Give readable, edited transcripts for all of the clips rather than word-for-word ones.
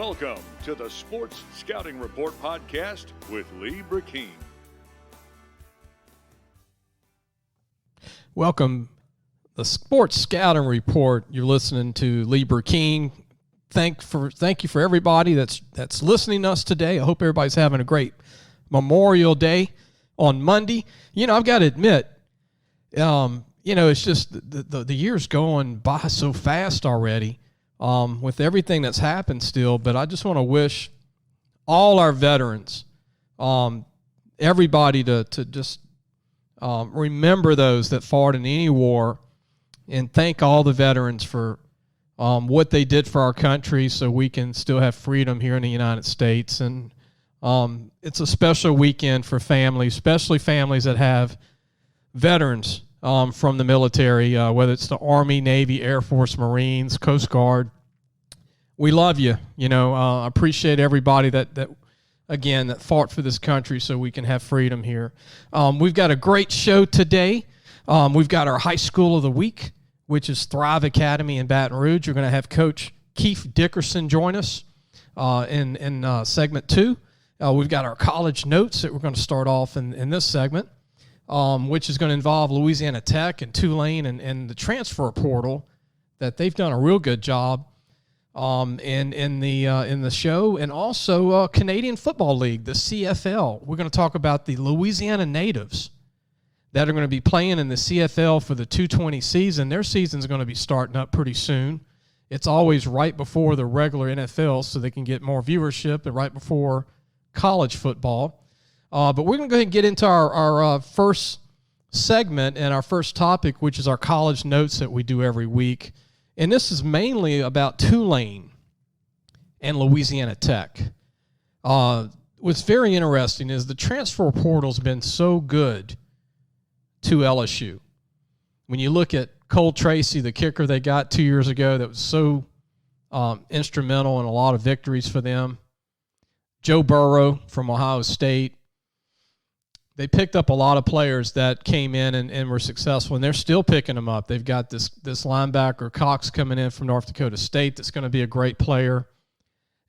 Welcome to the Sports Scouting Report podcast with Lee Brecheen. Welcome, the Sports Scouting Report. You're listening to Lee Brecheen. Thank you for everybody that's listening to us today. I hope everybody's having a great Memorial Day on Monday. You know, I've got to admit, it's just the year's going by so fast already. With everything that's happened still, but I just want to wish all our veterans, everybody to just remember those that fought in any war, and thank all the veterans for what they did for our country so we can still have freedom here in the United States. And it's a special weekend for families, especially families that have veterans from the military, whether it's the Army, Navy, Air Force, Marines, Coast Guard. We love you. I appreciate everybody that fought for this country so we can have freedom here. We've got a great show today. We've got our high school of the week, which is Thrive Academy in Baton Rouge. We're going to have Coach Keith Dickerson join us in segment 2. We've got our college notes that we're going to start off in this segment. Which is going to involve Louisiana Tech and Tulane and the transfer portal, that they've done a real good job in the show, and also Canadian Football League, the CFL. We're going to talk about the Louisiana natives that are going to be playing in the CFL for the 220 season. Their season's going to be starting up pretty soon. It's always right before the regular NFL, so they can get more viewership, and right before college football. But we're going to go ahead and get into our first segment and our first topic, which is our college notes that we do every week. And this is mainly about Tulane and Louisiana Tech. What's very interesting is the transfer portal's been so good to LSU. When you look at Cole Tracy, the kicker they got 2 years ago, that was so instrumental in a lot of victories for them. Joe Burrow from Ohio State. They picked up a lot of players that came in and were successful, and they're still picking them up. They've got this linebacker, Cox, coming in from North Dakota State that's going to be a great player,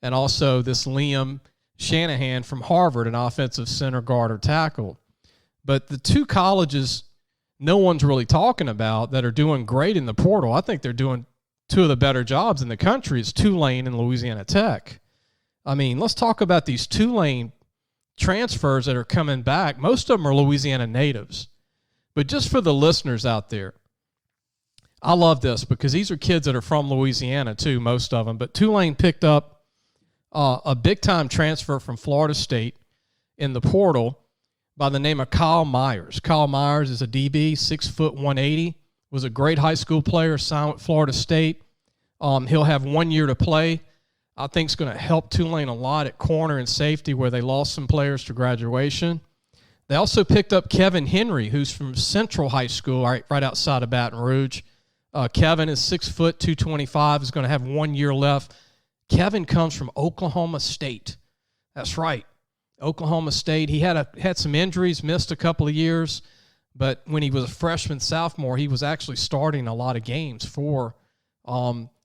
and also this Liam Shanahan from Harvard, an offensive center, guard, or tackle. But the two colleges no one's really talking about that are doing great in the portal, I think they're doing two of the better jobs in the country, is Tulane and Louisiana Tech. I mean, let's talk about these Tulane transfers that are coming back. Most of them are Louisiana natives. But just for the listeners out there, I love this because these are kids that are from Louisiana too, most of them. But Tulane picked up a big-time transfer from Florida State in the portal by the name of Kyle Myers. Kyle Myers is a DB, 6 foot 180, was a great high school player, signed with Florida State. He'll have 1 year to play. I think it's going to help Tulane a lot at corner and safety, where they lost some players to graduation. They also picked up Kevin Henry, who's from Central High School, right outside of Baton Rouge. Kevin is 6 foot 225, is going to have 1 year left. Kevin comes from Oklahoma State. That's right, Oklahoma State. He had some injuries, missed a couple of years, but when he was a freshman, sophomore, he was actually starting a lot of games for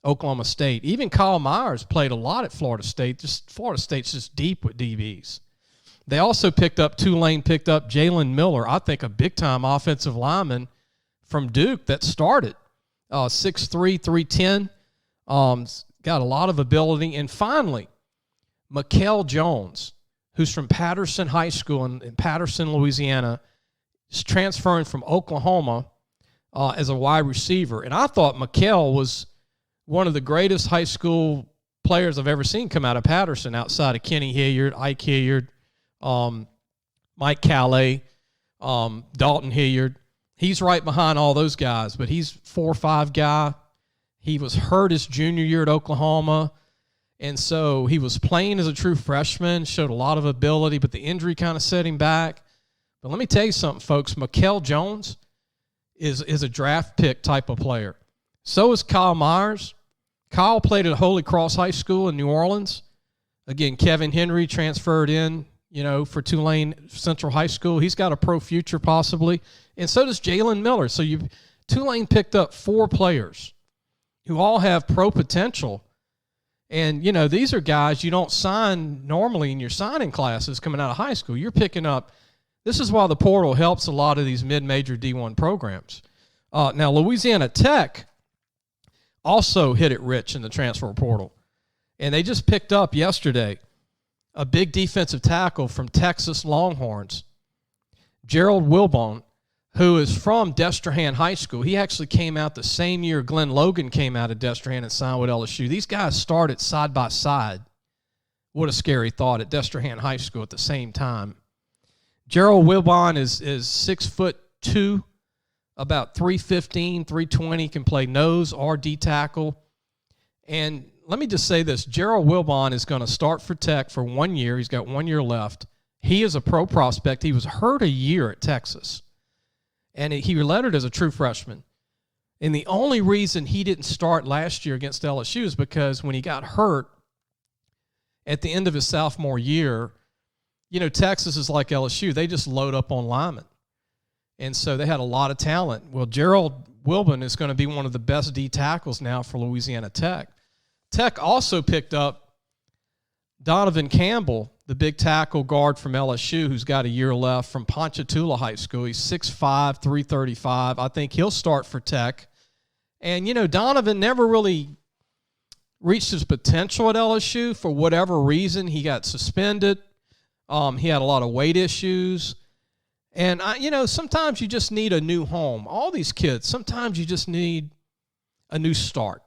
Oklahoma State. Even Kyle Myers played a lot at Florida State. Florida State's just deep with DBs. They also Tulane picked up Jalen Miller, I think a big-time offensive lineman from Duke that started. 6'3", 310. Got a lot of ability. And finally, Mchale Jones, who's from Patterson High School in Patterson, Louisiana, is transferring from Oklahoma as a wide receiver. And I thought Mchale was one of the greatest high school players I've ever seen come out of Patterson, outside of Kenny Hilliard, Ike Hilliard, Mike Calais, Dalton Hilliard. He's right behind all those guys, but he's 4'5" guy. He was hurt his junior year at Oklahoma, and so he was playing as a true freshman, showed a lot of ability, but the injury kind of set him back. But let me tell you something, folks. Mchale Jones is a draft pick type of player. So is Kyle Myers. Kyle played at Holy Cross High School in New Orleans. Again, Kevin Henry transferred in, for Tulane Central High School. He's got a pro future possibly. And so does Jalen Miller. So Tulane picked up 4 players who all have pro potential And, these are guys you don't sign normally in your signing classes coming out of high school. You're picking up. This is why the portal helps a lot of these mid-major D1 programs. Now, Louisiana Tech also hit it rich in the transfer portal. And they just picked up yesterday a big defensive tackle from Texas Longhorns, Gerald Wilbon, who is from Destrehan High School. He actually came out the same year Glenn Logan came out of Destrehan and signed with LSU. These guys started side by side. What a scary thought, at Destrehan High School at the same time. Gerald Wilbon is 6'2", about 315, 320, can play nose or D tackle. And let me just say this, Gerald Wilbon is going to start for Tech for 1 year. He's got 1 year left. He is a pro prospect. He was hurt a year at Texas. And he lettered as a true freshman. And the only reason he didn't start last year against LSU is because when he got hurt at the end of his sophomore year, Texas is like LSU. They just load up on linemen. And so they had a lot of talent. Well, Gerald Wilbon is going to be one of the best D tackles now for Louisiana Tech. Tech also picked up Donovan Campbell, the big tackle guard from LSU, who's got a year left, from Ponchatoula High School. He's 6'5", 335. I think he'll start for Tech. And, Donovan never really reached his potential at LSU for whatever reason. He got suspended. He had a lot of weight issues. And, sometimes you just need a new home. All these kids, sometimes you just need a new start,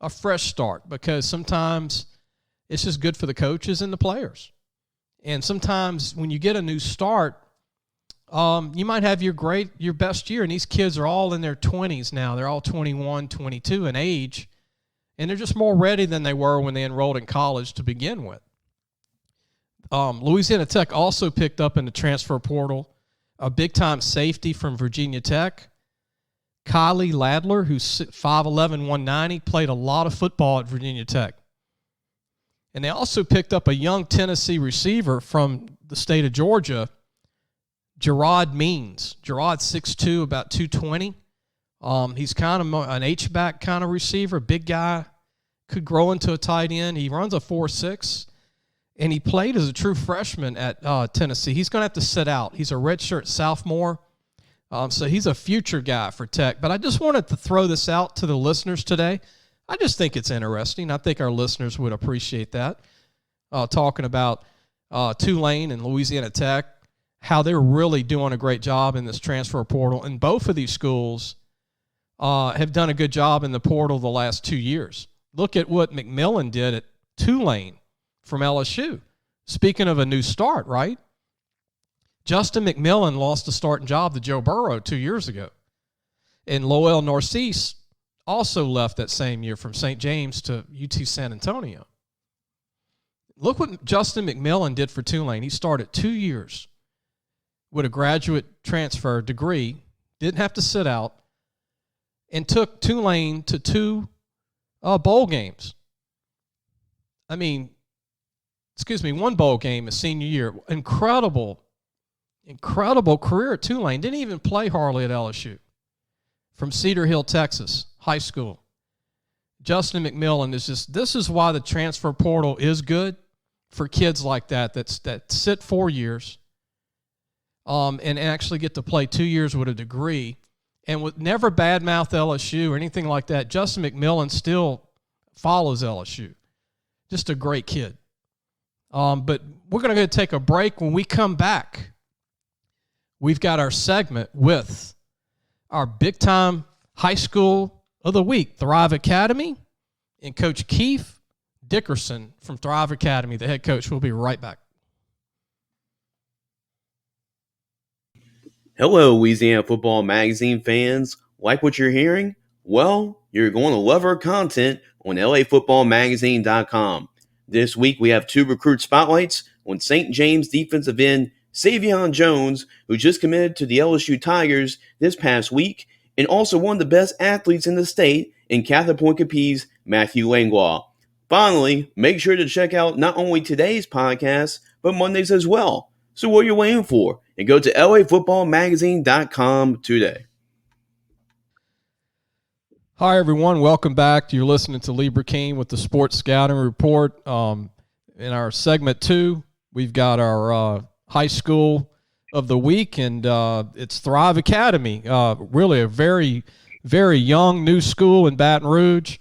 a fresh start, because sometimes it's just good for the coaches and the players. And sometimes when you get a new start, you might have your best year. And these kids are all in their 20s now. They're all 21, 22 in age. And they're just more ready than they were when they enrolled in college to begin with. Louisiana Tech also picked up in the transfer portal a big-time safety from Virginia Tech, Kylie Ladler, who's 5'11", 190, played a lot of football at Virginia Tech. And they also picked up a young Tennessee receiver from the state of Georgia, Gerard Means. Gerard's 6'2", about 220. He's kind of an H-back kind of receiver, big guy, could grow into a tight end. He runs a 4.6, and he played as a true freshman at Tennessee. He's going to have to sit out. He's a redshirt sophomore, so he's a future guy for Tech. But I just wanted to throw this out to the listeners today. I just think it's interesting. I think our listeners would appreciate that, talking about Tulane and Louisiana Tech, how they're really doing a great job in this transfer portal. And both of these schools have done a good job in the portal the last 2 years. Look at what McMillan did at Tulane from LSU. Speaking of a new start, right? Justin McMillan lost a starting job to Joe Burrow 2 years ago. And Lowell Narcisse also left that same year from St. James to UT San Antonio. Look what Justin McMillan did for Tulane. He started 2 years with a graduate transfer degree, didn't have to sit out, and took Tulane to 2 bowl games. One bowl game his senior year. Incredible career at Tulane. Didn't even play hardly at LSU. From Cedar Hill, Texas, high school. Justin McMillan this is why the transfer portal is good for kids like that sit 4 years and actually get to play 2 years with a degree. And with never badmouth LSU or anything like that, Justin McMillan still follows LSU. Just a great kid. But we're going to go take a break. When we come back, we've got our segment with our big-time high school of the week, Thrive Academy, and Coach Keith Dickerson from Thrive Academy, the head coach. We'll be right back. Hello, Louisiana Football Magazine fans. Like what you're hearing? Well, you're going to love our content on LAFootballMagazine.com. This week, we have 2 recruit spotlights on St. James defensive end Savion Jones, who just committed to the LSU Tigers this past week, and also one of the best athletes in the state in Catholic Point Capiz, Matthew Langlois. Finally, make sure to check out not only today's podcast, but Mondays as well. So what are you waiting for? And go to LAFootballMagazine.com today. Hi, everyone. Welcome back. You're listening to Lee Brecheen with the Sports Scouting Report. In our segment 2, we've got our high school of the week, and it's Thrive Academy. Really a very, very young new school in Baton Rouge.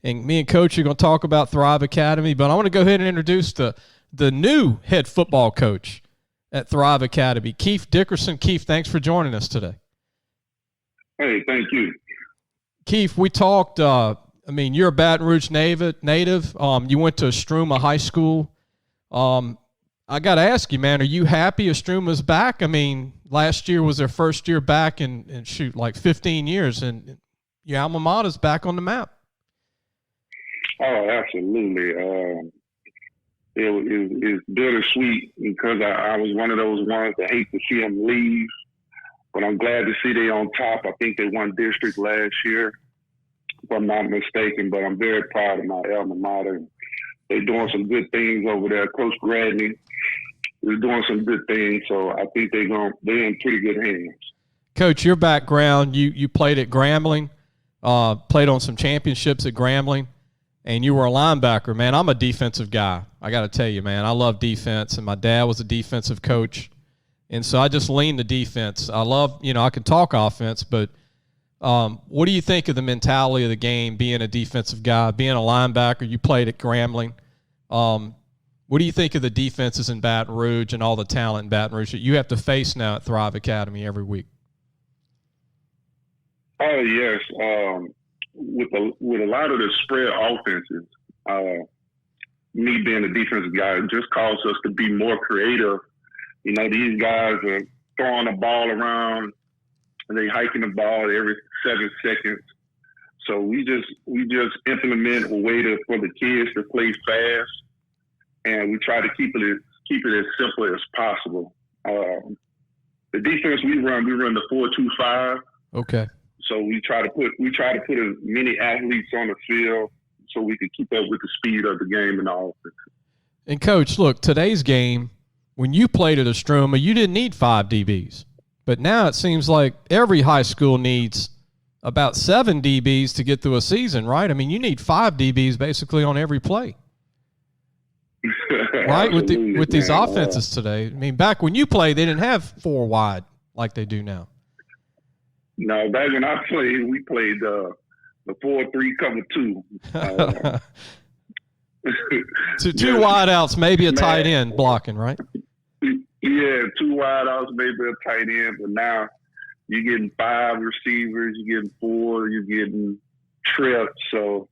And me and Coach are going to talk about Thrive Academy, but I want to go ahead and introduce the new head football coach at Thrive Academy, Keith Dickerson. Keith, thanks for joining us today. Hey, thank you. Keith, we talked, you're a Baton Rouge native. You went to Estruma High School. I got to ask you, man, are you happy Estruma's back? I mean, last year was their first year back in 15 years, and your alma mater's back on the map. Oh, absolutely. It's bittersweet because I was one of those ones that hate to see them leave. But I'm glad to see they on top. I think they won district last year, if I'm not mistaken. But I'm very proud of my alma mater. They're doing some good things over there. Coach Gradney is doing some good things, so I think they're in pretty good hands. Coach, your background, you played at Grambling, played on some championships at Grambling, and you were a linebacker. Man, I'm a defensive guy. I got to tell you, man, I love defense, and my dad was a defensive coach. And so I just lean the defense. I love, I can talk offense, but what do you think of the mentality of the game, being a defensive guy, being a linebacker? You played at Grambling. What do you think of the defenses in Baton Rouge and all the talent in Baton Rouge that you have to face now at Thrive Academy every week? Oh, yes. With a lot of the spread offenses, me being a defensive guy, it just causes us to be more creative. These guys are throwing the ball around and they hiking the ball every 7 seconds. So we just implement a way for the kids to play fast, and we try to keep it as simple as possible. The defense we run the 4-2-5. Okay. So we try to put as many athletes on the field so we can keep up with the speed of the game and all. And Coach, look, today's game, when you played at Estruma, you didn't need 5 DBs. But now it seems like every high school needs about 7 DBs to get through a season, right? I mean, you need 5 DBs basically on every play. Right? With these offenses today. I mean, back when you played, they didn't have 4 wide like they do now. No, back when I played, we played the 4-3 cover 2. So 2 wide outs, maybe a tight end blocking, right? Yeah, 2 wide outs, maybe a tight end, but now you're getting 5 receivers, you're getting 4, you're getting trips. So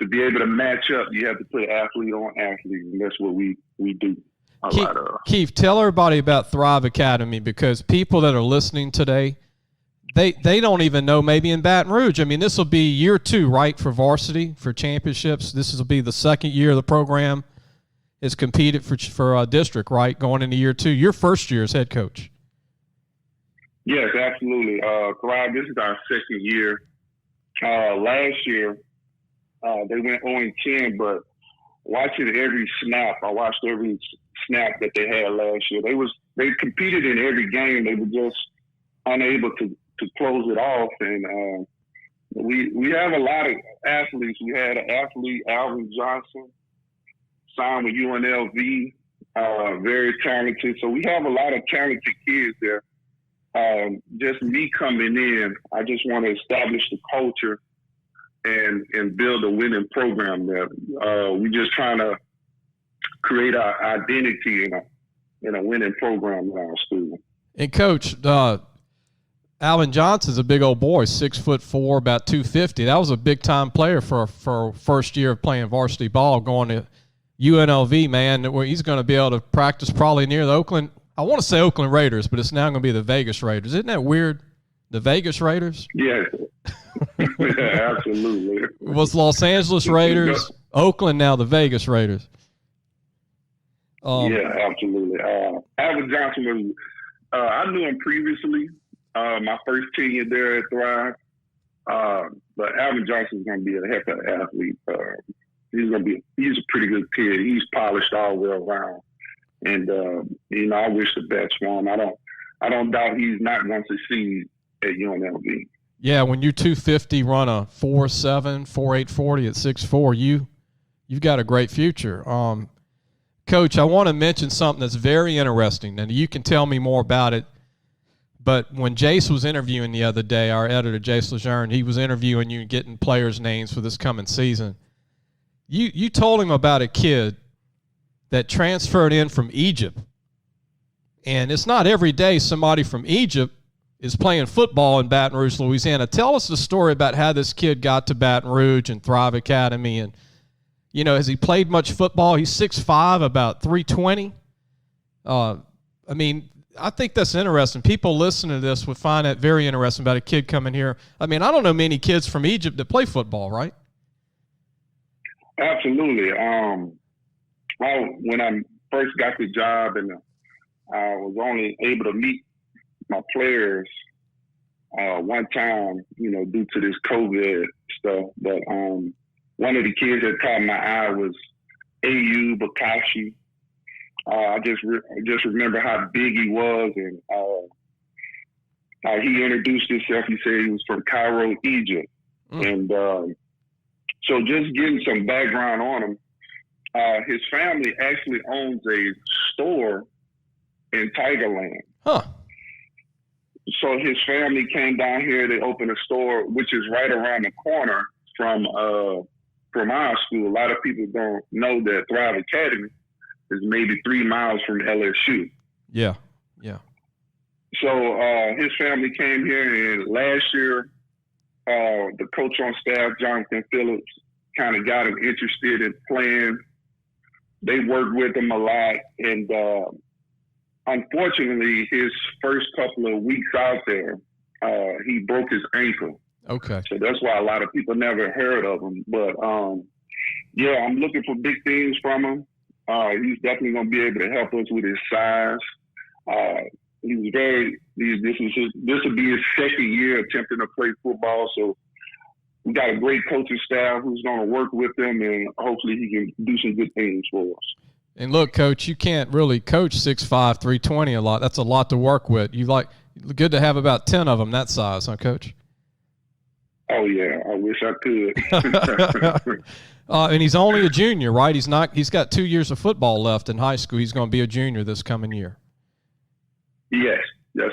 to be able to match up, you have to put athlete on athlete, and that's what we do a lot of. Keith, tell everybody about Thrive Academy, because people that are listening today, they don't even know maybe in Baton Rouge. I mean, this will be year 2, right, for varsity, for championships. This will be the second year of the program is competed for district, right, going into year 2. Your first year as head coach. Yes, absolutely. Thrive, this is our second year. Last year, they went 0-10, but watching every snap, I watched every snap that they had last year. They competed in every game. They were just unable to close it off. And we have a lot of athletes. We had an athlete, Alvin Johnson, signed with UNLV, very talented. So we have a lot of talented kids there. Just me coming in, I just want to establish the culture and build a winning program there. We're just trying to create our identity in a winning program in our school. And Coach, Alvin Johnson's a big old boy, 6'4", about 250. That was a big time player for first year of playing varsity ball, going to UNLV, man, where he's going to be able to practice probably near the Oakland. I want to say Oakland Raiders, but it's now going to be the Vegas Raiders. Isn't that weird? The Vegas Raiders? Yeah, absolutely. It was Los Angeles Raiders, Oakland, now the Vegas Raiders. Yeah, absolutely. Alvin Johnson was, I knew him previously, my first tenure there at Thrive. But Alvin Johnson is going to be a heck of an athlete. He's a pretty good kid. He's polished all the way around. And, I wish the best for him. I don't doubt he's not going to succeed at UNLV. Yeah, when you're 250, run a 4.7, 4.8 40 at 6'4", you've got a great future. Coach, I want to mention something that's very interesting, and you can tell me more about it. But when Jace was interviewing the other day, our editor, Jace Lejeune, he was interviewing you and getting players' names for this coming season. You told him about a kid that transferred in from Egypt. And it's not every day somebody from Egypt is playing football in Baton Rouge, Louisiana. Tell us the story about how this kid got to Baton Rouge and Thrive Academy. And, you know, has he played much football? He's 6'5", about 320. I mean, I think that's interesting. People listening to this would find that very interesting about a kid coming here. I mean, I don't know many kids from Egypt that play football, right? Absolutely. When I first got the job and I was only able to meet my players one time, you know, due to this COVID stuff. But one of the kids that caught my eye was A.U. Bakashi. I just remember how big he was, and he introduced himself. He said he was from Cairo, Egypt. And so just getting some background on him, his family actually owns a store in Tigerland. Huh. So his family came down here. They opened a store, which is right around the corner from our school. A lot of people don't know that Thrive Academy is maybe 3 miles from LSU. Yeah. So his family came here, and last year, the coach on staff, Jonathan Phillips, kind of got him interested in playing. They worked with him a lot, and unfortunately, his first couple of weeks out there, he broke his ankle. Okay. So that's why a lot of people never heard of him. But yeah, I'm looking for big things from him. He's definitely going to be able to help us with his size. This will be his second year attempting to play football. So we got a great coaching staff who's going to work with him, and hopefully he can do some good things for us. And look, Coach, you can't really coach 6'5", 320 a lot. That's a lot to work with. Good to have about 10 of them that size, huh, Coach? Oh yeah, I wish I could. And he's only a junior, right? He's got 2 years of football left in high school. He's going to be a junior this coming year. Yes,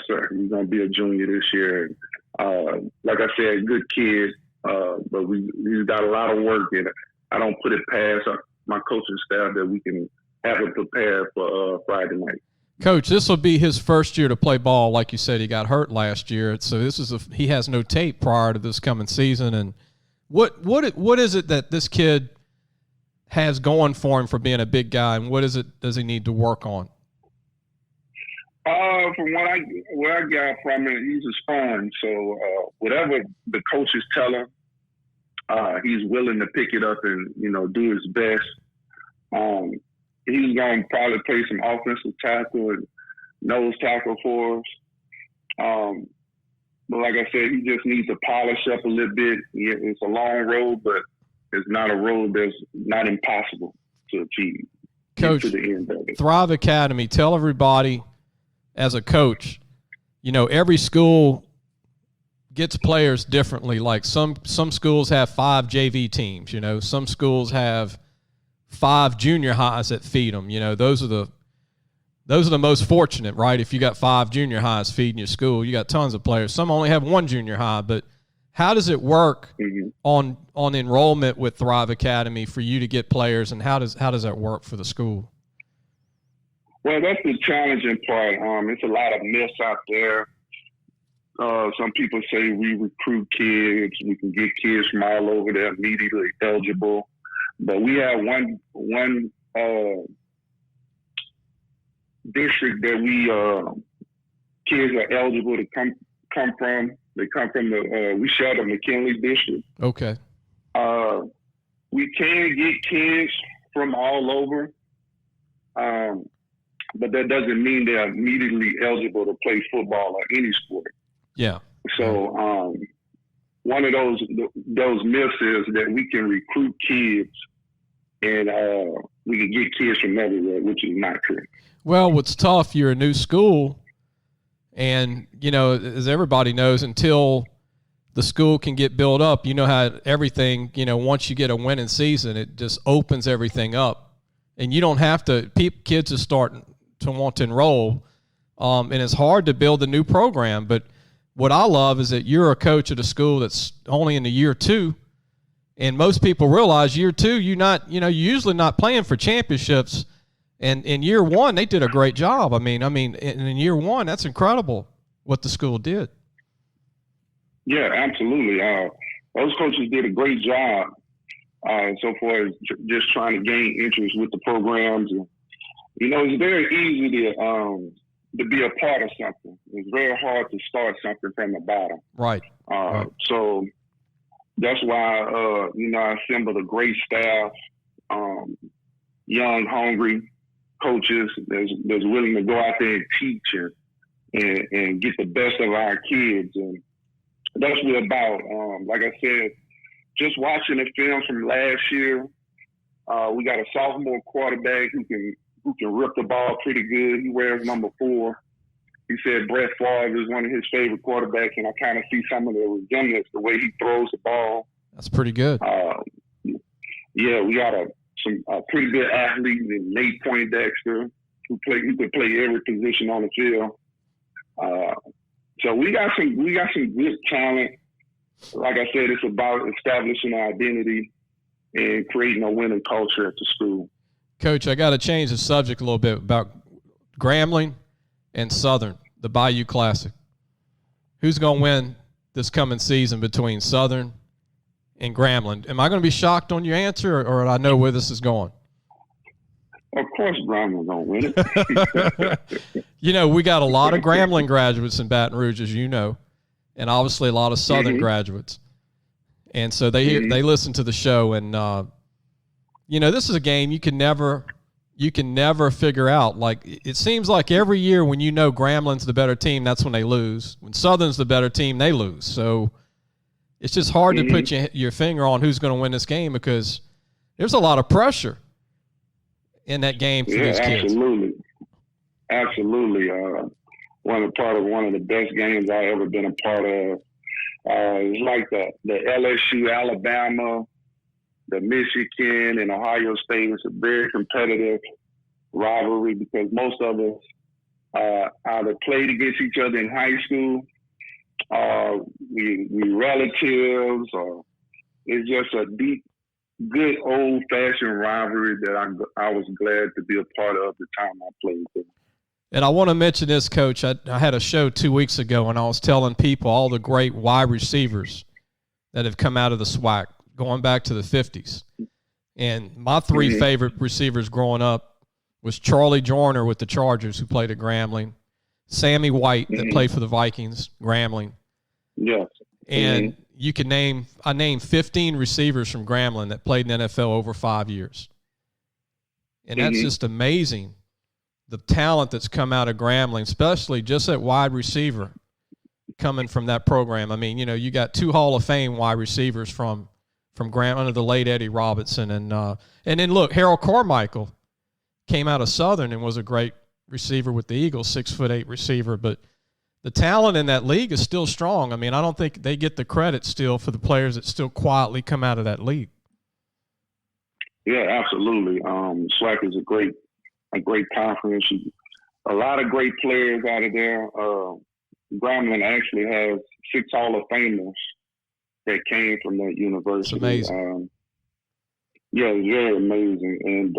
sir. He's going to be a junior this year. Like I said, good kid, but he's got a lot of work in it. I don't put it past my coaching staff that we can have him prepared for Friday night. Coach, this will be his first year to play ball. Like you said, he got hurt last year, so he has no tape prior to this coming season. And what is it that this kid has going for him for being a big guy, and what is it does he need to work on? From what I got from it, he's a sponge. So whatever the coaches tell him, he's willing to pick it up and do his best. He's going to probably play some offensive tackle and nose tackle for us. But like I said, he just needs to polish up a little bit. It's a long road, but it's not a road that's not impossible to achieve. Coach, to the end of it. Thrive Academy, tell everybody as a coach, every school gets players differently. Like some schools have 5 JV teams, some schools have 5 junior highs that feed them. Those are the most fortunate, right? If you got 5 junior highs feeding your school, you got tons of players. Some only have 1 junior high, but how does it work on enrollment with Thrive Academy for you to get players, and how does that work for the school? Well, that's the challenging part. It's a lot of myths out there. Some people say we recruit kids. We can get kids from all over that immediately eligible. But we have one district that kids are eligible to come from. They come from we share the McKinley district. Okay. We can get kids from all over, but that doesn't mean they're immediately eligible to play football or any sport. Yeah. So one of those myths is that we can recruit kids and we can get kids from everywhere, which is not true. Well, what's tough, you're a new school, and, as everybody knows, until the school can get built up. You know how everything, once you get a winning season, it just opens everything up. And you don't have to – kids are starting to want to enroll, and it's hard to build a new program. But what I love is that you're a coach at a school that's only in the year 2, and most people realize year 2, you're usually not playing for championships. And in year 1, they did a great job. I mean, in year 1, that's incredible what the school did. Yeah, absolutely. Those coaches did a great job so far as just trying to gain interest with the programs. And, it's very easy to be a part of something. It's very hard to start something from the bottom. Right. So that's why, I assembled a great staff, young, hungry coaches that's willing to go out there and teach and get the best of our kids. And that's what it's about. Like I said, just watching the film from last year, we got a sophomore quarterback who can rip the ball pretty good. He wears number 4. He said Brett Favre is one of his favorite quarterbacks, and I kind of see some of the resemblance, the way he throws the ball. That's pretty good. Yeah, we got a pretty good athlete in Nate Poindexter who could play every position on the field. So we got some good talent. Like I said, it's about establishing an identity and creating a winning culture at the school. Coach, I got to change the subject a little bit about Grambling and Southern, the Bayou Classic. Who's going to win this coming season between Southern and Grambling? Am I going to be shocked on your answer, or I know where this is going? Of course Grambling's going to win it. We got a lot of Grambling graduates in Baton Rouge, as you know, and obviously a lot of Southern graduates. And so they listen to the show, and this is a game you can never figure out. Like, it seems like every year when Grambling's the better team, that's when they lose. When Southern's the better team, they lose. So it's just hard to put your finger on who's going to win this game, because there's a lot of pressure in that game for these kids. Absolutely. One of the best games I ever been a part of. It's like the LSU, Alabama, the Michigan, and Ohio State. It's a very competitive rivalry because most of us either played against each other in high school, we relatives, or it's just a deep, good old-fashioned rivalry that I was glad to be a part of the time I played there. And I want to mention this, Coach. I had a show 2 weeks ago, and I was telling people all the great wide receivers that have come out of the SWAC, going back to the 50s. And my 3 favorite receivers growing up was Charlie Joyner with the Chargers, who played at Grambling, Sammy White, that played for the Vikings, Grambling. Yes. And I named 15 receivers from Grambling that played in the NFL over 5 years. And that's just amazing, the talent that's come out of Grambling, especially just at wide receiver, coming from that program. I mean, you got 2 Hall of Fame wide receivers from Grambling, under the late Eddie Robinson. And then, look, Harold Carmichael came out of Southern and was a great receiver with the Eagles, 6'8" receiver. But the talent in that league is still strong. I mean, I don't think they get the credit still for the players that still quietly come out of that league. Yeah, absolutely. SWAC is a great conference. A lot of great players out of there. Grambling actually has 6 Hall of Famers that came from that university. It's amazing. Yeah, it's very amazing. And,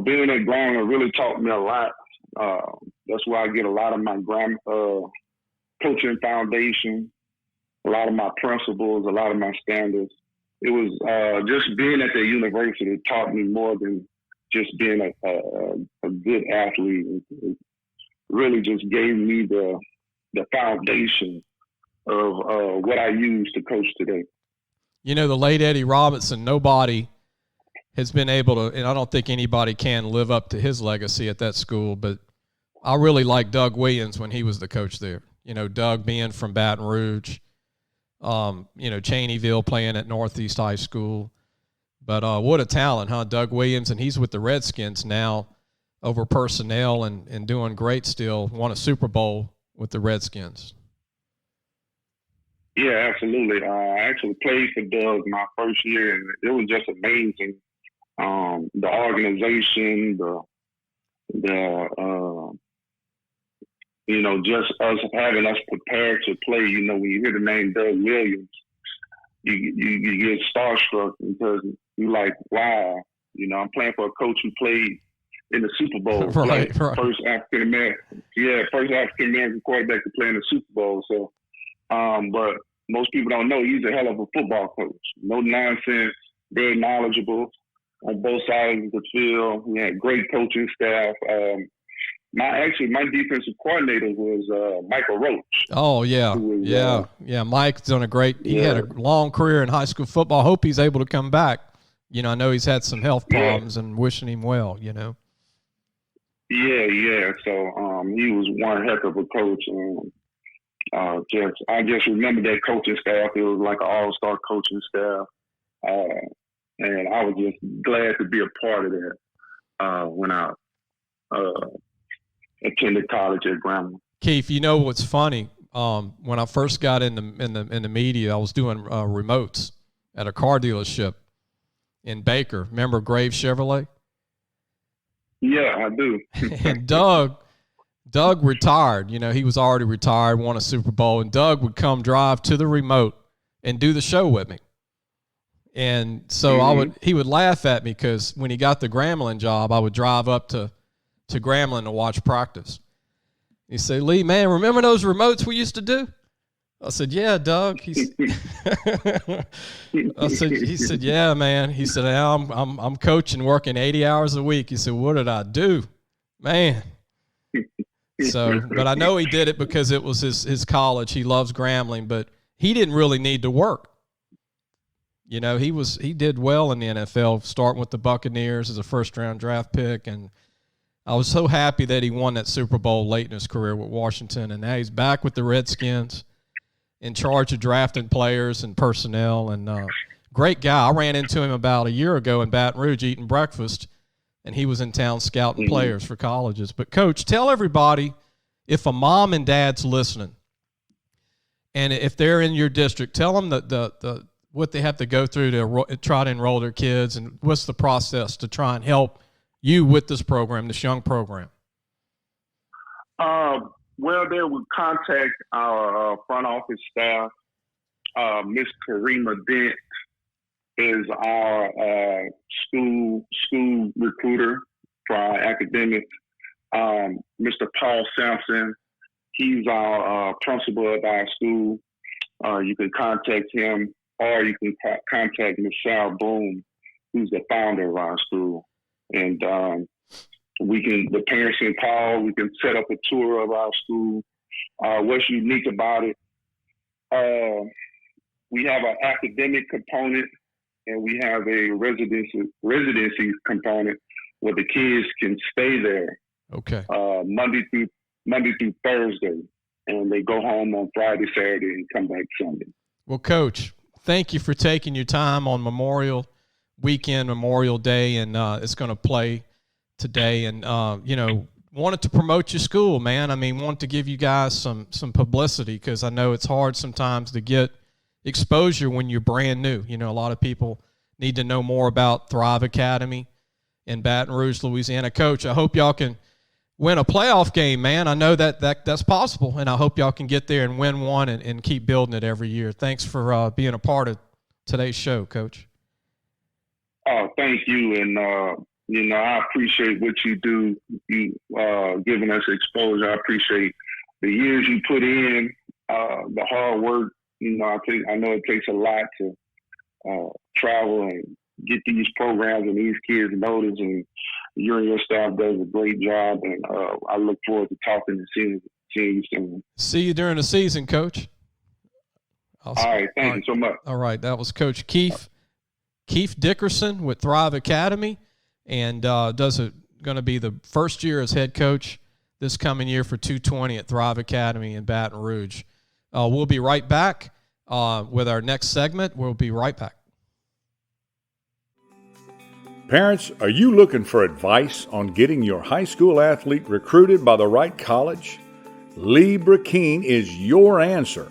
being at Grambling really taught me a lot. That's why I get a lot of my coaching foundation, a lot of my principles, a lot of my standards. It was just being at the university taught me more than just being a good athlete. It really just gave me the foundation of what I use to coach today. The late Eddie Robinson, nobody has been able to, and I don't think anybody can live up to his legacy at that school, but I really liked Doug Williams when he was the coach there. Doug being from Baton Rouge, Cheneyville, playing at Northeast High School. But what a talent, huh? Doug Williams, and he's with the Redskins now over personnel and doing great still. Won a Super Bowl with the Redskins. Yeah, absolutely. I actually played for Doug my first year, and it was just amazing. The organization, just us having us prepared to play. You know, when you hear the name Doug Williams, you get starstruck because you're like, wow, you know, I'm playing for a coach who played in the Super Bowl. Right. First African American quarterback to play in the Super Bowl. So, but most people don't know he's a hell of a football coach. No nonsense, very knowledgeable on both sides of the field. We had great coaching staff. My defensive coordinator was Michael Roach. Oh yeah, Mike's done a great. He had a long career in high school football. Hope he's able to come back. You know, I know he's had some health problems, and wishing him well. You know. Yeah. So he was one heck of a coach, and I just remember that coaching staff. It was like an all-star coaching staff, and I was just glad to be a part of that when I attended college at Grambling. Keith, you know what's funny? When I first got in the media, I was doing remotes at a car dealership in Baker. Remember Grave Chevrolet? Yeah, I do. And Doug retired. You know, he was already retired, won a Super Bowl, and Doug would come drive to the remote and do the show with me. And so he would laugh at me because when he got the Grambling job, I would drive up to Grambling to watch practice. He said, "Lee, man, remember those remotes we used to do?" I said, "Yeah, Doug." He said, "Yeah, man." He said, I'm coaching, working 80 hours a week. He said, "What did I do, man?" So, but I know he did it because it was his college. He loves Grambling, but he didn't really need to work. You know, he did well in the NFL, starting with the Buccaneers as a first-round draft pick, and I was so happy that he won that Super Bowl late in his career with Washington, and now he's back with the Redskins in charge of drafting players and personnel, and great guy. I ran into him about a year ago in Baton Rouge eating breakfast, and he was in town scouting players for colleges. But, Coach, tell everybody, if a mom and dad's listening, and if they're in your district, tell them the what they have to go through to try to enroll their kids, and what's the process to try and help you with this program, this young program. Well, they would contact our front office staff. Miss Karima Dent is our school recruiter for our academics. Mr. Paul Sampson, he's our principal of our school. You can contact him, or you can contact Mchale Jones, who's the founder of our school. And the parents can call. We can set up a tour of our school. What's unique about it? We have an academic component, and we have a residency component where the kids can stay there. Okay. Monday through Thursday, and they go home on Friday, Saturday, and come back Sunday. Well, Coach, thank you for taking your time on Memorial Day, and it's going to play today. And, wanted to promote your school, man. I mean, wanted to give you guys some publicity because I know it's hard sometimes to get exposure when you're brand new. You know, a lot of people need to know more about Thrive Academy in Baton Rouge, Louisiana. Coach, I hope y'all can win a playoff game, man. I know that's possible, and I hope y'all can get there and win one and keep building it every year. Thanks for being a part of today's show, Coach. Oh, thank you. And, I appreciate what you do. You giving us exposure. I appreciate the years you put in, the hard work. I know it takes a lot to travel and get these programs and these kids noticed, and you and your staff does a great job. And I look forward to talking and seeing you soon. See you during the season, Coach. All right. Thank you so much. All right. That was Coach Keith Dickerson with Thrive Academy, and going to be the first year as head coach this coming year for 220 at Thrive Academy in Baton Rouge. We'll be right back with our next segment. We'll be right back. Parents, are you looking for advice on getting your high school athlete recruited by the right college? Lee Brecheen is your answer.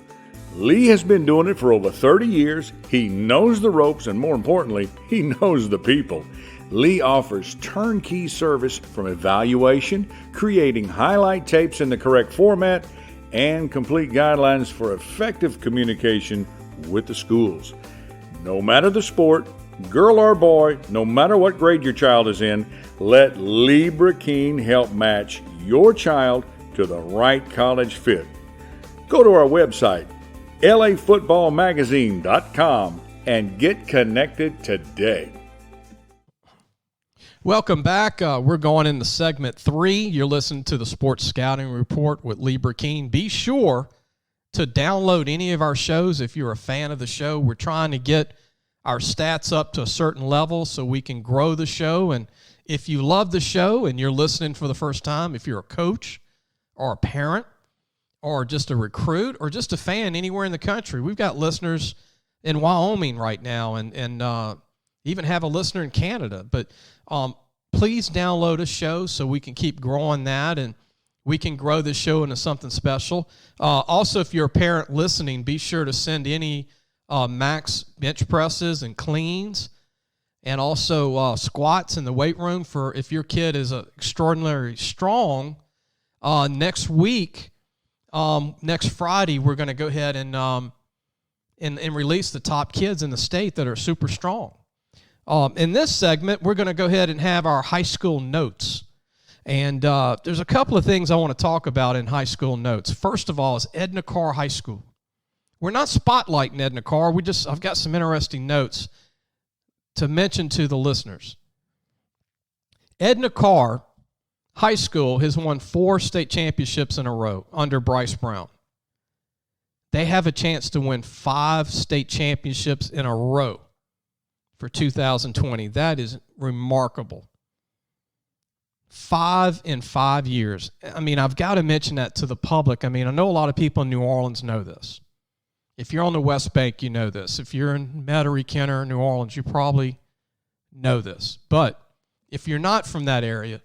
Lee has been doing it for over 30 years. He knows the ropes, and more importantly, he knows the people. Lee offers turnkey service from evaluation, creating highlight tapes in the correct format, and complete guidelines for effective communication with the schools. No matter the sport, girl or boy, no matter what grade your child is in, let Lee Brecheen help match your child to the right college fit. Go to our website, lafootballmagazine.com, and get connected today. Welcome back. We're going into segment 3. You're listening to the Sports Scouting Report with Lee Brecheen. Be sure to download any of our shows if you're a fan of the show. We're trying to get our stats up to a certain level so we can grow the show. And if you love the show and you're listening for the first time, if you're a coach or a parent or just a recruit or just a fan anywhere in the country, we've got listeners in Wyoming right now and even have a listener in Canada. But please download a show so we can keep growing that and we can grow this show into something special. Also, if you're a parent listening, be sure to send any max bench presses and cleans and also squats in the weight room for if your kid is extraordinarily strong. Next week, next Friday, we're going to go ahead and release the top kids in the state that are super strong. In this segment, we're going to go ahead and have our high school notes. And there's a couple of things I want to talk about in high school notes. First of all is Edna Karr High School. We're not spotlighting Edna Karr. I've got some interesting notes to mention to the listeners. Edna Karr High School has won 4 state championships in a row under Bryce Brown. They have a chance to win 5 state championships in a row for 2020. That is remarkable. 5 in 5 years. I mean, I've got to mention that to the public. I mean, I know a lot of people in New Orleans know this. If you're on the West Bank, you know this. If you're in Metairie, Kenner, New Orleans, you probably know this. But if you're not from that area,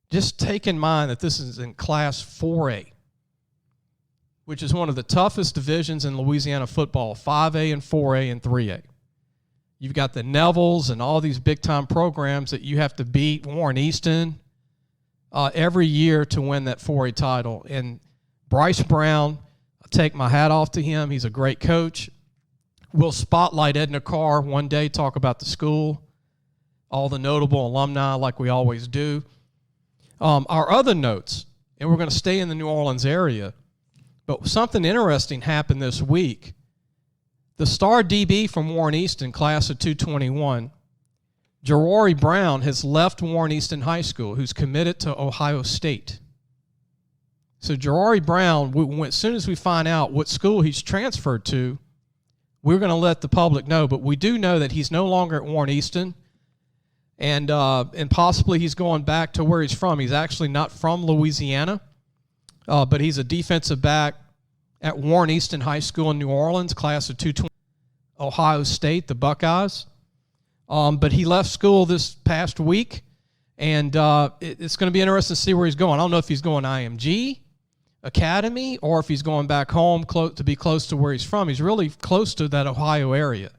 just take in mind that this is in Class 4A, which is one of the toughest divisions in Louisiana football, 5A and 4A and 3A. You've got the Nevilles and all these big-time programs that you have to beat, Warren Easton, every year to win that 4A title. And Bryce Brown, I take my hat off to him. He's a great coach. We'll spotlight Edna Karr one day, talk about the school, all the notable alumni like we always do. Our other notes, and we're going to stay in the New Orleans area, but something interesting happened this week. The star DB from Warren Easton, class of 221, Gerald Brown, has left Warren Easton High School, who's committed to Ohio State. So Gerald Brown, as soon as we find out what school he's transferred to, we're going to let the public know. But we do know that he's no longer at Warren Easton, and possibly he's going back to where he's from. He's actually not from Louisiana, but he's a defensive back at Warren Easton High School in New Orleans, class of 220, Ohio State, the Buckeyes. But he left school this past week, and it's going to be interesting to see where he's going. I don't know if he's going IMG Academy or if he's going back home to be close to where he's from. He's really close to that Ohio area.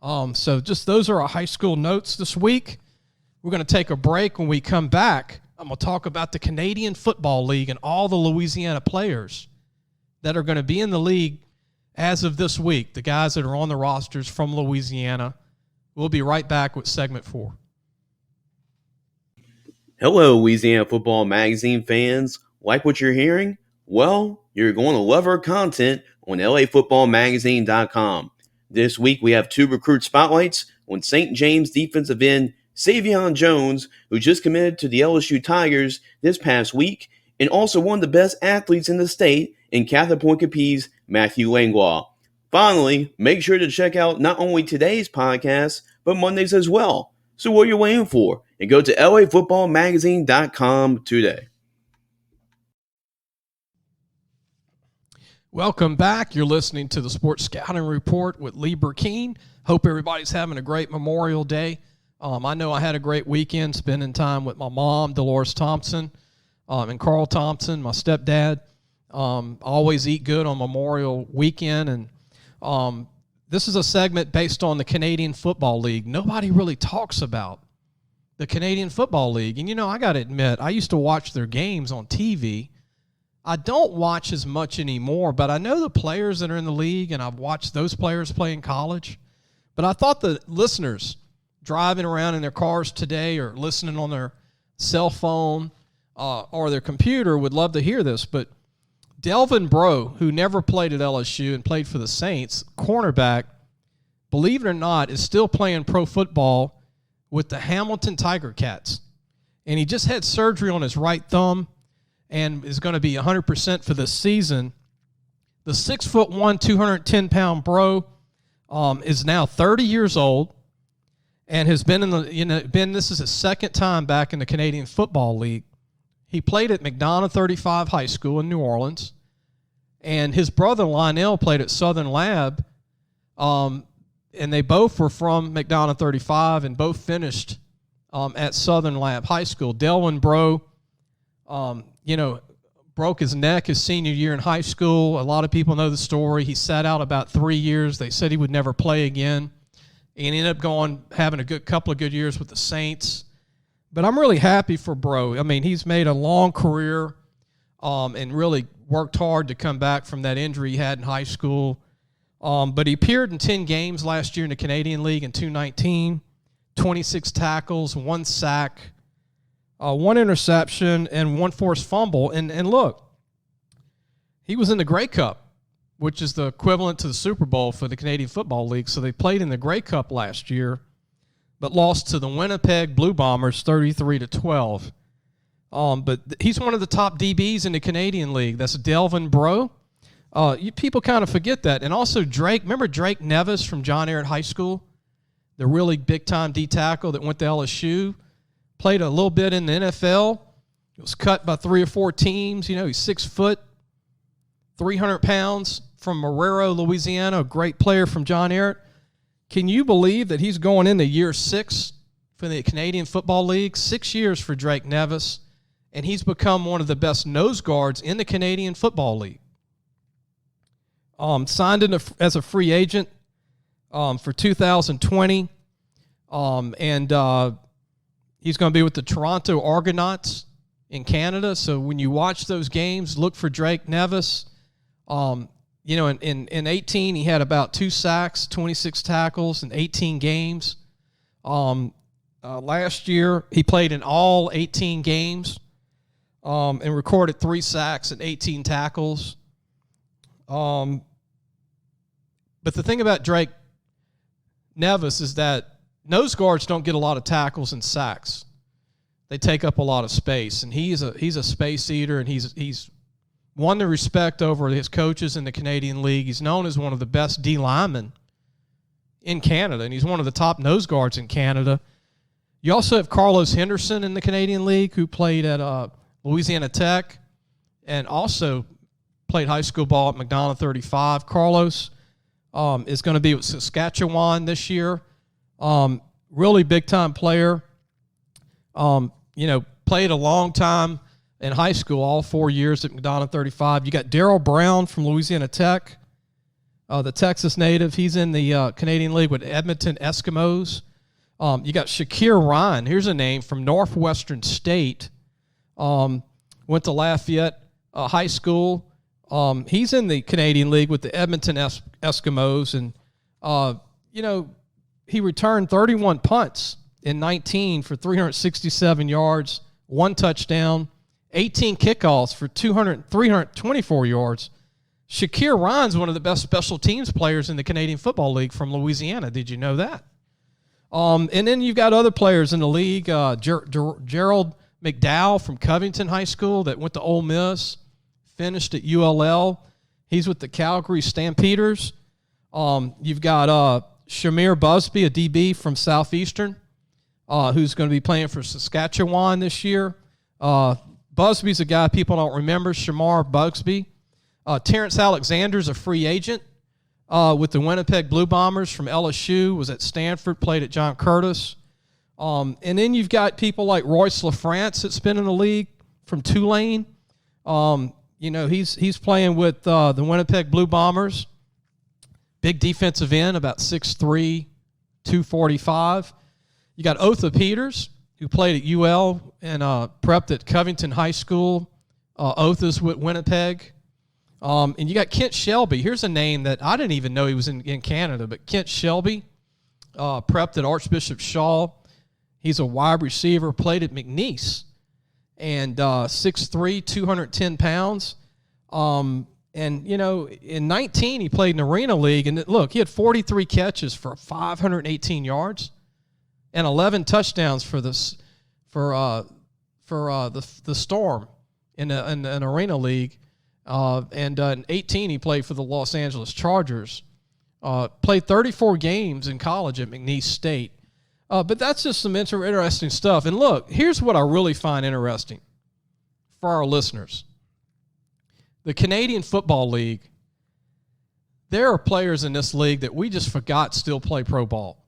So just those are our high school notes this week. We're going to take a break. When we come back, I'm going to talk about the Canadian Football League and all the Louisiana players that are going to be in the league as of this week, the guys that are on the rosters from Louisiana. We'll be right back with segment 4. Hello, Louisiana Football Magazine fans. Like what you're hearing? Well, you're going to love our content on lafootballmagazine.com. This week, we have 2 recruit spotlights on St. James defensive end Mchale Jones, who just committed to the LSU Tigers this past week, and also one of the best athletes in the state in Catholic Point Capiz, Matthew Langlois. Finally, make sure to check out not only today's podcast, but Mondays as well. So what are you waiting for? And go to lafootballmagazine.com today. Welcome back. You're listening to the Sports Scouting Report with Lee Brecheen. Hope everybody's having a great Memorial Day. I know I had a great weekend spending time with my mom, Dolores Thompson, and Carl Thompson, my stepdad. Always eat good on Memorial Weekend. And this is a segment based on the Canadian Football League. Nobody really talks about the Canadian Football League. And, I got to admit, I used to watch their games on TV. I don't watch as much anymore, but I know the players that are in the league, and I've watched those players play in college. But I thought the listeners driving around in their cars today or listening on their cell phone or their computer would love to hear this. But Delvin Breaux, who never played at LSU and played for the Saints, cornerback, believe it or not, is still playing pro football with the Hamilton Tiger Cats. And he just had surgery on his right thumb and is going to be 100% for this season. The 6'1", 210-pound Breaux is now 30 years old and has been this is his second time back in the Canadian Football League. He played at McDonough 35 High School in New Orleans, and his brother Lionel played at Southern Lab, and they both were from McDonough 35 and both finished at Southern Lab High School. Delvin Breaux, broke his neck his senior year in high school. A lot of people know the story. He sat out about 3 years. They said he would never play again, and he ended up having a couple of good years with the Saints. But I'm really happy for Breaux. I mean, he's made a long career and really worked hard to come back from that injury he had in high school. But he appeared in 10 games last year in the Canadian League in 2019, 26 tackles, 1 sack, 1 interception, and 1 forced fumble. And look, he was in the Grey Cup, which is the equivalent to the Super Bowl for the Canadian Football League. So they played in the Grey Cup last year, but lost to the Winnipeg Blue Bombers 33-12. But he's one of the top DBs in the Canadian League. That's Delvin Breaux. People kind of forget that. And also Drake. Remember Drake Nevis from John Ehret High School? The really big-time D-tackle that went to LSU. Played a little bit in the NFL. He was cut by 3 or 4 teams. He's 6 foot, 300 pounds from Marrero, Louisiana. A great player from John Ehret. Can you believe that he's going into year 6 for the Canadian Football League? 6 years for Drake Nevis, and he's become one of the best nose guards in the Canadian Football League. Signed as a free agent for 2020, and he's going to be with the Toronto Argonauts in Canada. So when you watch those games, look for Drake Nevis. In 18, he had about 2 sacks, 26 tackles in 18 games. Last year, he played in all 18 games and recorded 3 sacks and 18 tackles. But the thing about Drake Nevis is that nose guards don't get a lot of tackles and sacks. They take up a lot of space, and he's a space eater, and he's won the respect over his coaches in the Canadian League. He's known as one of the best D linemen in Canada, and he's one of the top nose guards in Canada. You also have Carlos Henderson in the Canadian League, who played at Louisiana Tech and also played high school ball at McDonough 35. Carlos is going to be with Saskatchewan this year. Really big-time player. Played a long time in high school, all 4 years at McDonough 35. You got Daryl Brown from Louisiana Tech, the Texas native. He's in the Canadian League with Edmonton Eskimos. You got Shakir Ryan. Here's a name from Northwestern State. Went to Lafayette High School. He's in the Canadian League with the Edmonton Eskimos. And, he returned 31 punts in 19 for 367 yards, 1 touchdown, 18 kickoffs for 324 yards. Shakir Ryan's one of the best special teams players in the Canadian Football League from Louisiana. Did you know that? And then you've got other players in the league. Gerald McDowell from Covington High School that went to Ole Miss, finished at ULL. He's with the Calgary Stampeders. You've got Shamir Busby, a DB from Southeastern, who's going to be playing for Saskatchewan this year. Busby's a guy people don't remember, Shamar Busby. Terrence Alexander's a free agent with the Winnipeg Blue Bombers from LSU, was at Stanford, played at John Curtis. And then you've got people like Royce LaFrance that's been in the league from Tulane. he's playing with the Winnipeg Blue Bombers. Big defensive end, about 6'3", 245. You got Otha Peters, who played at UL and prepped at Covington High School. Otha's with Winnipeg. And you got Kent Shelby. Here's a name that I didn't even know he was in Canada, but Kent Shelby prepped at Archbishop Shaw. He's a wide receiver, played at McNeese, and 6'3", 210 pounds. And, in 19, he played in Arena League. And look, he had 43 catches for 518 yards and 11 touchdowns for the Storm in an Arena League. And in 18, he played for the Los Angeles Chargers. Played 34 games in college at McNeese State. But that's just some interesting stuff. And look, here's what I really find interesting for our listeners. The Canadian Football League, there are players in this league that we just forgot still play pro ball,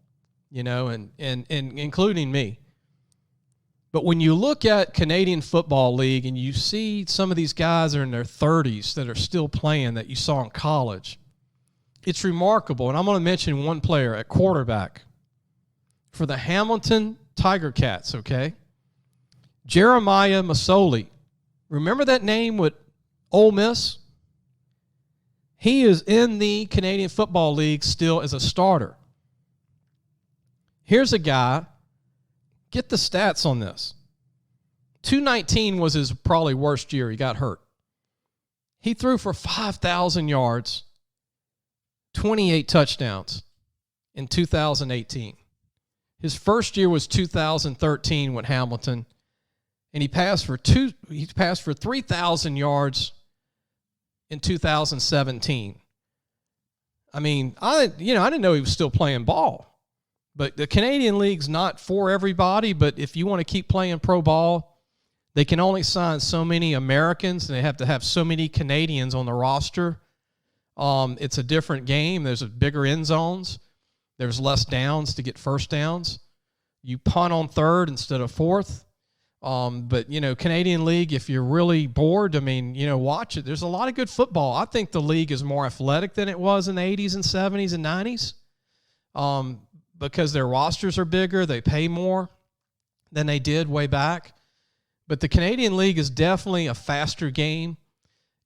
and including me. But when you look at Canadian Football League and you see some of these guys are in their 30s that are still playing that you saw in college, it's remarkable. And I'm going to mention one player at quarterback for the Hamilton Tiger Cats, okay? Jeremiah Masoli. Remember that name with Ole Miss? He is in the Canadian Football League still as a starter. Here's a guy, get the stats on this. 2019 was his probably worst year. He got hurt. He threw for 5,000 yards, 28 touchdowns in 2018. His first year was 2013 with Hamilton, and he passed for 3,000 yards in 2017. I mean, I didn't know he was still playing ball. But the Canadian League's not for everybody, but if you want to keep playing pro ball, they can only sign so many Americans, and they have to have so many Canadians on the roster. It's a different game. There's bigger end zones. There's less downs to get first downs. You punt on third instead of fourth. But, Canadian League, if you're really bored, watch it. There's a lot of good football. I think the league is more athletic than it was in the 80s and 70s and 90s because their rosters are bigger. They pay more than they did way back. But the Canadian League is definitely a faster game,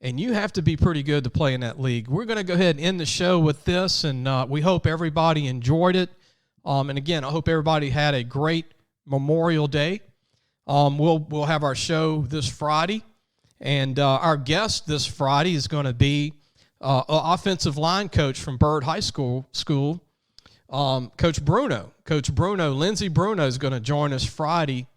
and you have to be pretty good to play in that league. We're going to go ahead and end the show with this, and we hope everybody enjoyed it. And, again, I hope everybody had a great Memorial Day. We'll have our show this Friday, and our guest this Friday is going to be an offensive line coach from Byrd High School, Coach Bruno. Lindsey Bruno is going to join us Friday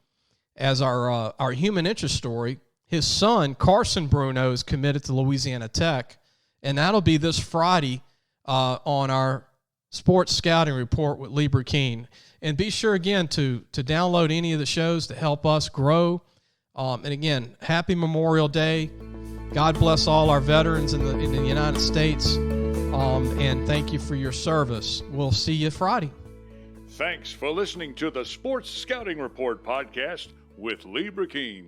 as our human interest story. His son, Carson Bruno, is committed to Louisiana Tech, and that'll be this Friday on our Sports Scouting Report with Lee Brecheen. And be sure, again, to download any of the shows to help us grow. And, again, happy Memorial Day. God bless all our veterans in the United States. And thank you for your service. We'll see you Friday. Thanks for listening to the Sports Scouting Report podcast with Lee Brecheen.